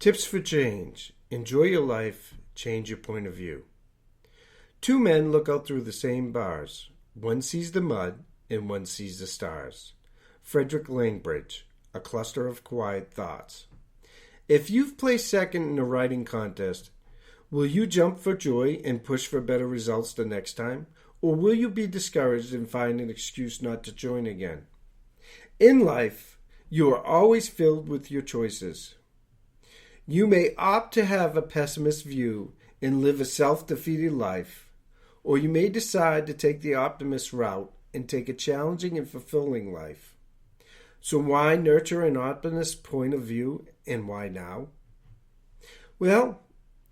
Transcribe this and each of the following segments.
Tips for change. Enjoy your life. Change your point of view. Two men look out through the same bars. One sees the mud and one sees the stars. Frederick Langbridge, A Cluster of Quiet Thoughts. If you've placed second in a writing contest, will you jump for joy and push for better results the next time? Or will you be discouraged and find an excuse not to join again? In life, you are always filled with your choices. You may opt to have a pessimist view and live a self-defeated life, or you may decide to take the optimist route and take a challenging and fulfilling life. So why nurture an optimist point of view, and why now? Well,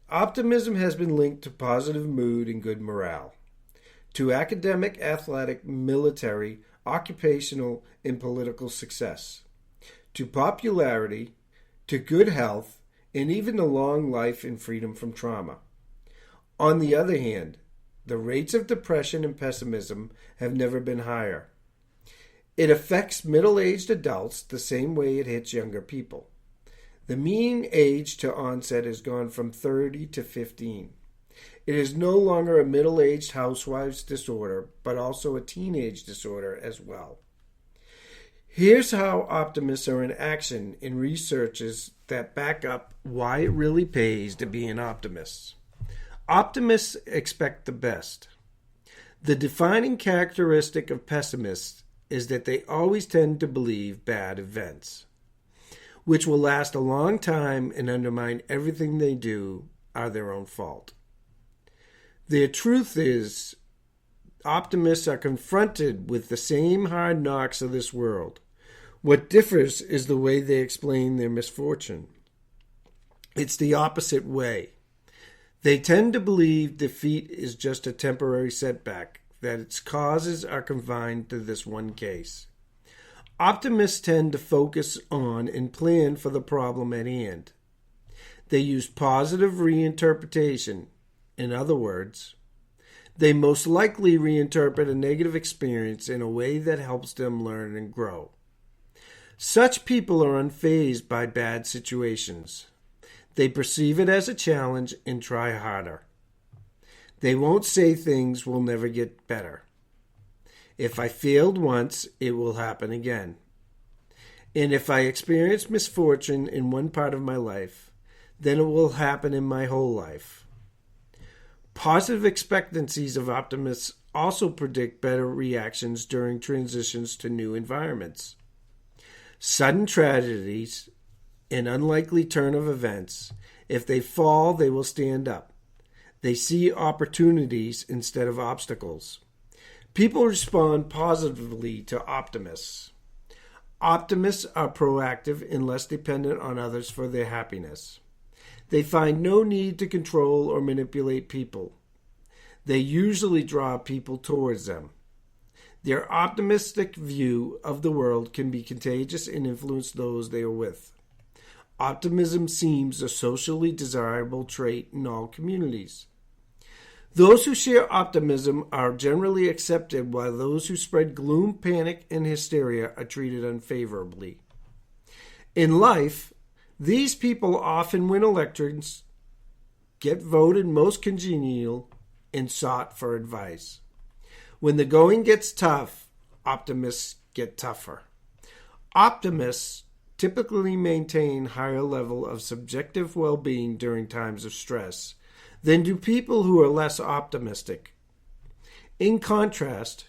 optimism has been linked to positive mood and good morale, to academic, athletic, military, occupational, and political success, to popularity, to good health, and even a long life and freedom from trauma. On the other hand, the rates of depression and pessimism have never been higher. It affects middle-aged adults the same way it hits younger people. The mean age to onset has gone from 30 to 15. It is no longer a middle-aged housewife's disorder, but also a teenage disorder as well. Here's how optimists are in action in researches that back up why it really pays to be an optimist. Optimists expect the best. The defining characteristic of pessimists is that they always tend to believe bad events, which will last a long time and undermine everything they do, are their own fault. The truth is, optimists are confronted with the same hard knocks of this world. What differs is the way they explain their misfortune. It's the opposite way. They tend to believe defeat is just a temporary setback, that its causes are confined to this one case. Optimists tend to focus on and plan for the problem at hand. They use positive reinterpretation. In other words, they most likely reinterpret a negative experience in a way that helps them learn and grow. Such people are unfazed by bad situations. They perceive it as a challenge and try harder. They won't say things will never get better. If I failed once, it will happen again. And if I experience misfortune in one part of my life, then it will happen in my whole life. Positive expectancies of optimists also predict better reactions during transitions to new environments. Sudden tragedies, an unlikely turn of events, if they fall, they will stand up. They see opportunities instead of obstacles. People respond positively to optimists. Optimists are proactive and less dependent on others for their happiness. They find no need to control or manipulate people. They usually draw people towards them. Their optimistic view of the world can be contagious and influence those they are with. Optimism seems a socially desirable trait in all communities. Those who share optimism are generally accepted, while those who spread gloom, panic, and hysteria are treated unfavorably. In life, these people often win elections, get voted most congenial, and sought for advice. When the going gets tough, optimists get tougher. Optimists typically maintain higher level of subjective well-being during times of stress than do people who are less optimistic. In contrast,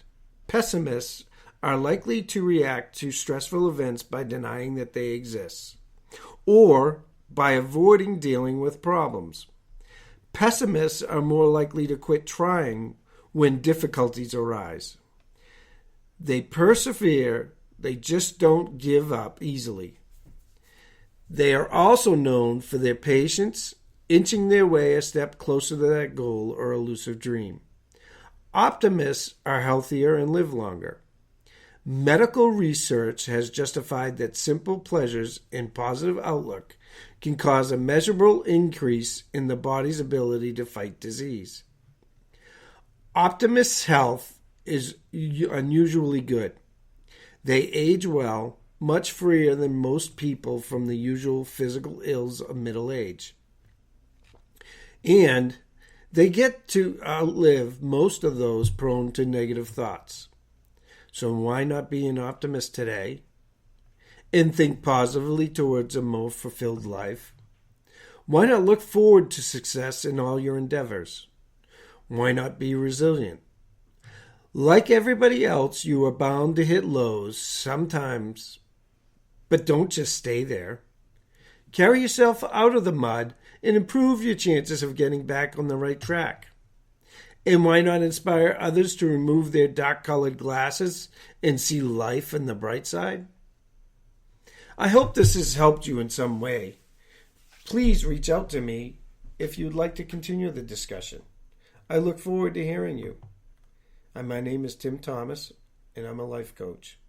pessimists are likely to react to stressful events by denying that they exist, or by avoiding dealing with problems. Pessimists are more likely to quit trying when difficulties arise. They persevere, they just don't give up easily. They are also known for their patience, inching their way a step closer to that goal or elusive dream. Optimists are healthier and live longer. Medical research has justified that simple pleasures and positive outlook can cause a measurable increase in the body's ability to fight disease. Optimists' health is unusually good. They age well, much freer than most people from the usual physical ills of middle age. And they get to outlive most of those prone to negative thoughts. So why not be an optimist today and think positively towards a more fulfilled life? Why not look forward to success in all your endeavors? Why not be resilient? Like everybody else, you are bound to hit lows sometimes, but don't just stay there. Carry yourself out of the mud and improve your chances of getting back on the right track. And why not inspire others to remove their dark-colored glasses and see life in the bright side? I hope this has helped you in some way. Please reach out to me if you'd like to continue the discussion. I look forward to hearing you. My name is Tim Thomas, and I'm a life coach.